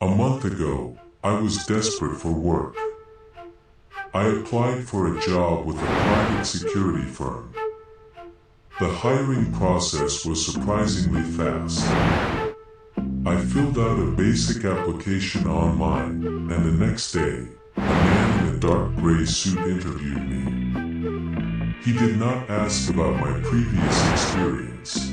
A month ago, I was desperate for work. I applied for a job with a private security firm. The hiring process was surprisingly fast. I filled out a basic application online, and the next day, a man in a dark gray suit interviewed me. He did not ask about my previous experience.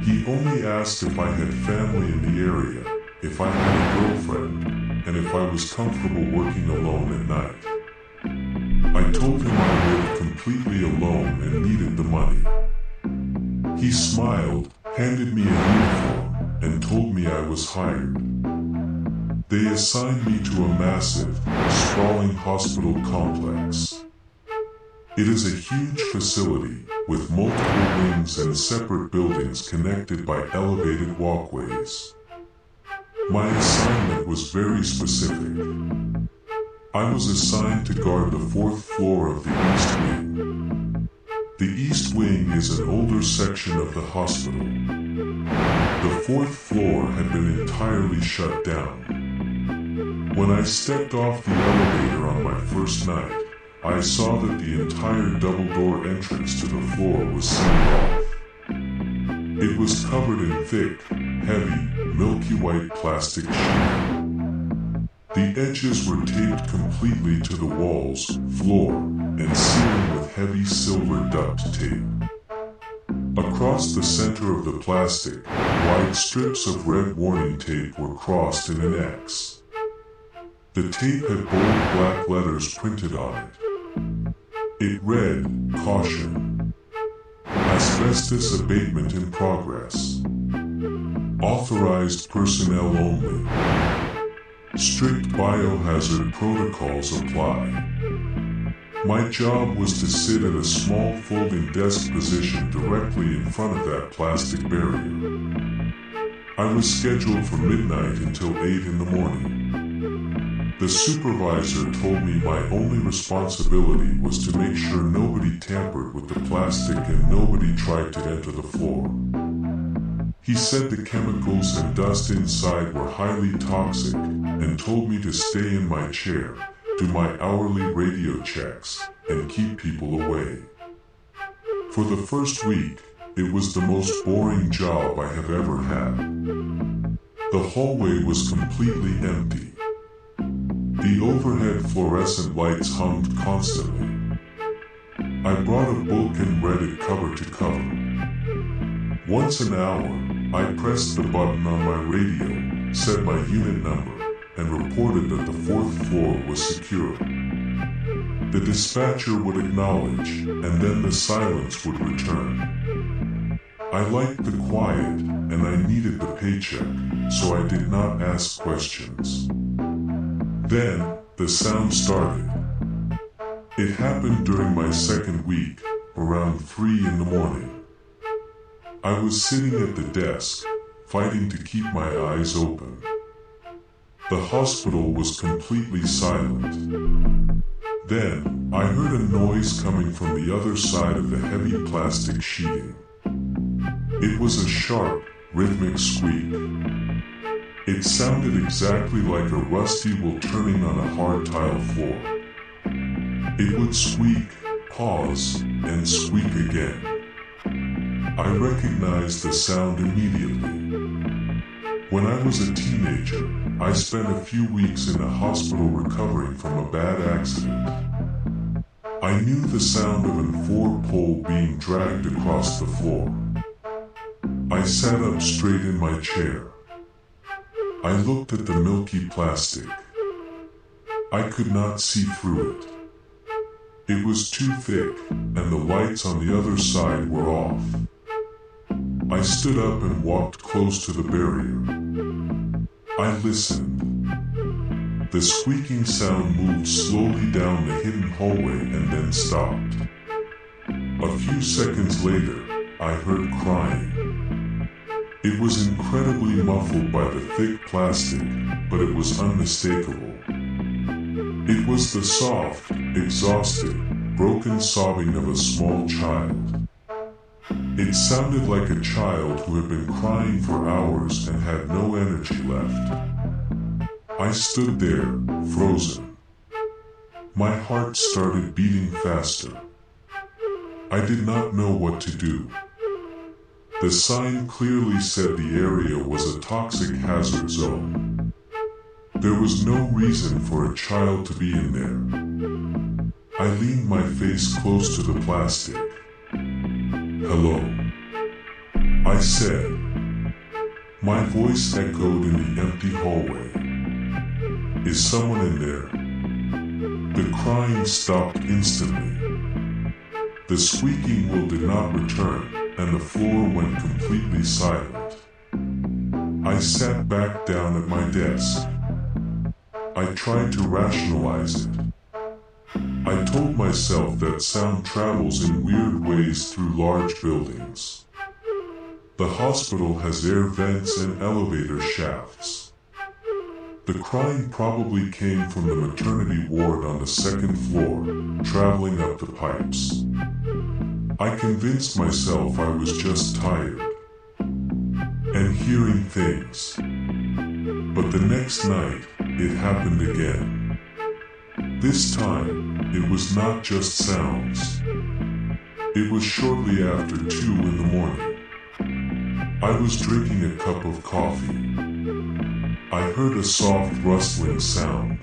He only asked if I had family in the area, if I had a girlfriend, and if I was comfortable working alone at night. I told him I lived completely alone and needed the money. He smiled, handed me a uniform, and told me I was hired. They assigned me to a massive, sprawling hospital complex. It is a huge facility, with multiple wings and separate buildings connected by elevated walkways. My assignment was very specific. I was assigned to guard the fourth floor of the East Wing. The East Wing is an older section of the hospital. The fourth floor had been entirely shut down. When I stepped off the elevator on my first night, I saw that the entire double-door entrance to the floor was sealed off. It was covered in thick, heavy, milky white plastic sheeting. The edges were taped completely to the walls, floor, and ceiling with heavy silver duct tape. Across the center of the plastic, wide strips of red warning tape were crossed in an X. The tape had bold black letters printed on it. It read, "Caution. Asbestos abatement in progress. Authorized personnel only. Strict biohazard protocols apply." My job was to sit at a small folding desk position directly in front of that plastic barrier. I was scheduled for midnight until 8 in the morning. The supervisor told me my only responsibility was to make sure nobody tampered with the plastic and nobody tried to enter the floor. He said the chemicals and dust inside were highly toxic and told me to stay in my chair, do my hourly radio checks, and keep people away. For the first week, it was the most boring job I have ever had. The hallway was completely empty. The overhead fluorescent lights hummed constantly. I brought a book and read it cover to cover. Once an hour, I pressed the button on my radio, said my unit number, and reported that the fourth floor was secure. The dispatcher would acknowledge, and then the silence would return. I liked the quiet, and I needed the paycheck, so I did not ask questions. Then, the sound started. It happened during my second week, around 3 in the morning. I was sitting at the desk, fighting to keep my eyes open. The hospital was completely silent. Then, I heard a noise coming from the other side of the heavy plastic sheeting. It was a sharp, rhythmic squeak. It sounded exactly like a rusty wool turning on a hard tile floor. It would squeak, pause, and squeak again. I recognized the sound immediately. When I was a teenager, I spent a few weeks in a hospital recovering from a bad accident. I knew the sound of a 4-pole being dragged across the floor. I sat up straight in my chair. I looked at the milky plastic. I could not see through it. It was too thick, and the lights on the other side were off. I stood up and walked close to the barrier. I listened. The squeaking sound moved slowly down the hidden hallway and then stopped. A few seconds later, I heard crying. It was incredibly muffled by the thick plastic, but it was unmistakable. It was the soft, exhausted, broken sobbing of a small child. It sounded like a child who had been crying for hours and had no energy left. I stood there, frozen. My heart started beating faster. I did not know what to do. The sign clearly said the area was a toxic hazard zone. There was no reason for a child to be in there. I leaned my face close to the plastic. "Hello," I said. My voice echoed in the empty hallway. "Is someone in there?" The crying stopped instantly. The squeaking wheel did not return, and the floor went completely silent. I sat back down at my desk. I tried to rationalize it. I told myself that sound travels in weird ways through large buildings. The hospital has air vents and elevator shafts. The crying probably came from the maternity ward on the second floor, traveling up the pipes. I convinced myself I was just tired and hearing things. But the next night, it happened again. This time, it was not just sounds. It was shortly after 2 in the morning. I was drinking a cup of coffee. I heard a soft rustling sound.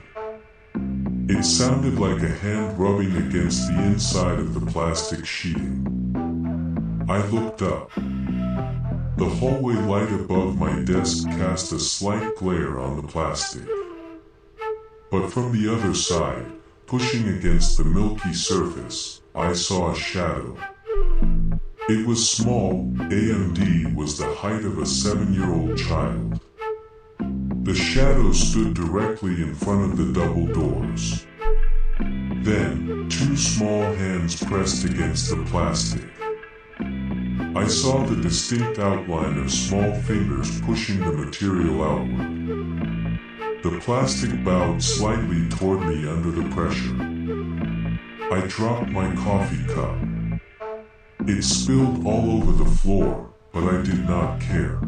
It sounded like a hand rubbing against the inside of the plastic sheeting. I looked up. The hallway light above my desk cast a slight glare on the plastic. But from the other side, pushing against the milky surface, I saw a shadow. It was small. AMD was the height of a 7-year-old child. The shadow stood directly in front of the double doors. Then, 2 small hands pressed against the plastic. I saw the distinct outline of small fingers pushing the material outward. The plastic bowed slightly toward me under the pressure. I dropped my coffee cup. It spilled all over the floor, but I did not care.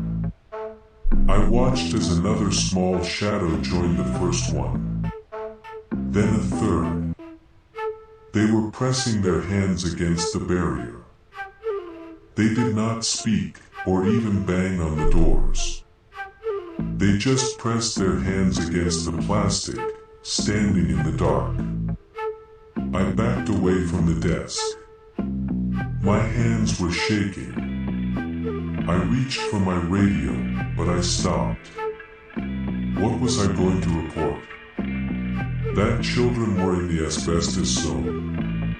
I watched as another small shadow joined the first one. Then a third. They were pressing their hands against the barrier. They did not speak, or even bang on the doors. They just pressed their hands against the plastic, standing in the dark. I backed away from the desk. My hands were shaking. I reached for my radio, but I stopped. What was I going to report? That children were in the asbestos zone.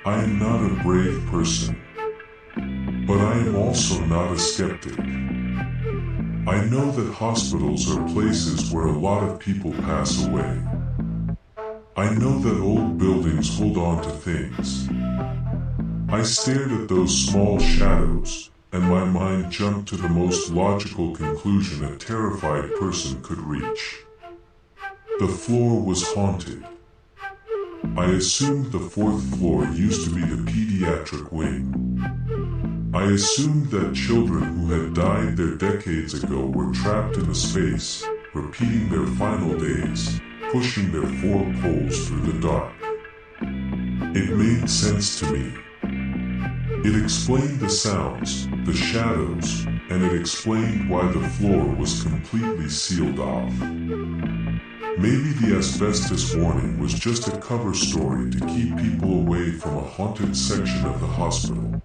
I am not a brave person. But I am also not a skeptic. I know that hospitals are places where a lot of people pass away. I know that old buildings hold on to things. I stared at those small shadows, and my mind jumped to the most logical conclusion a terrified person could reach. The floor was haunted. I assumed the 4th floor used to be the pediatric wing. I assumed that children who had died there decades ago were trapped in a space, repeating their final days, pushing their 4 poles through the dark. It made sense to me. It explained the sounds, the shadows, and it explained why the floor was completely sealed off. Maybe the asbestos warning was just a cover story to keep people away from a haunted section of the hospital.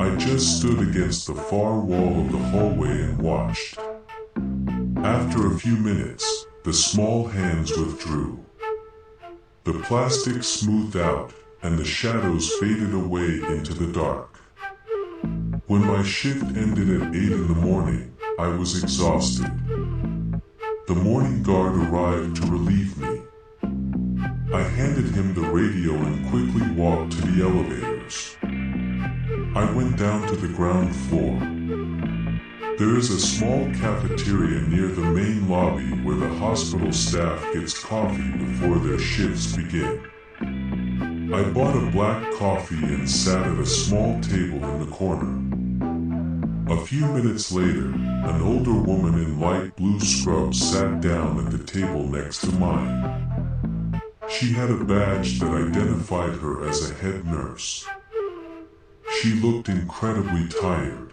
I just stood against the far wall of the hallway and watched. After a few minutes, the small hands withdrew. The plastic smoothed out, and the shadows faded away into the dark. When my shift ended at 8 in the morning, I was exhausted. The morning guard arrived to relieve me. I handed him the radio and quickly walked to the elevators. I went down to the ground floor. There is a small cafeteria near the main lobby where the hospital staff gets coffee before their shifts begin. I bought a black coffee and sat at a small table in the corner. A few minutes later, an older woman in light blue scrubs sat down at the table next to mine. She had a badge that identified her as a head nurse. She looked incredibly tired.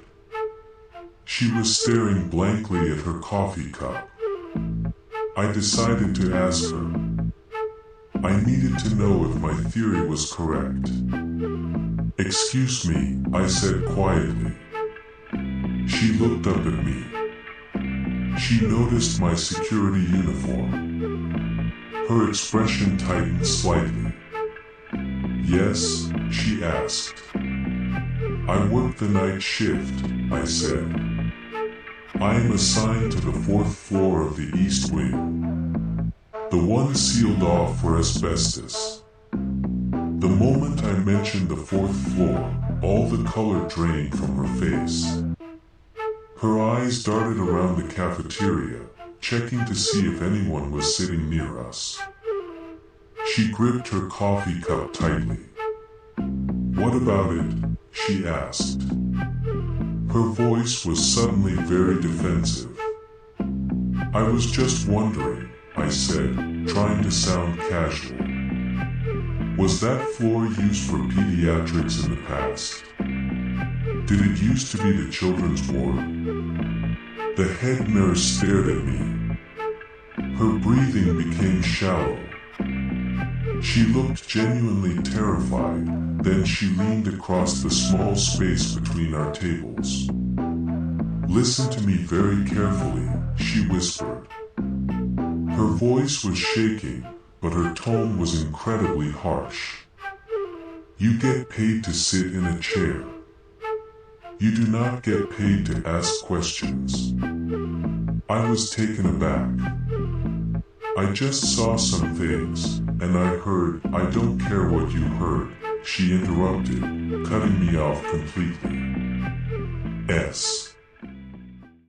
She was staring blankly at her coffee cup. I decided to ask her. I needed to know if my theory was correct. "Excuse me," I said quietly. She looked up at me. She noticed my security uniform. Her expression tightened slightly. "Yes?" she asked. "I work the night shift," I said. "I am assigned to the 4th floor of the East Wing, the one sealed off for asbestos." The moment I mentioned the 4th floor, all the color drained from her face. Her eyes darted around the cafeteria, checking to see if anyone was sitting near us. She gripped her coffee cup tightly. "What about it?" she asked. Her voice was suddenly very defensive. "I was just wondering," I said, trying to sound casual. "Was that floor used for pediatrics in the past? Did it used to be the children's ward?" The head nurse stared at me. Her breathing became shallow. She looked genuinely terrified, then she leaned across the small space between our tables. "Listen to me very carefully," she whispered. Her voice was shaking, but her tone was incredibly harsh. "You get paid to sit in a chair. You do not get paid to ask questions." I was taken aback. "I just saw some things, and I heard." "I don't care what you heard," she interrupted, cutting me off completely.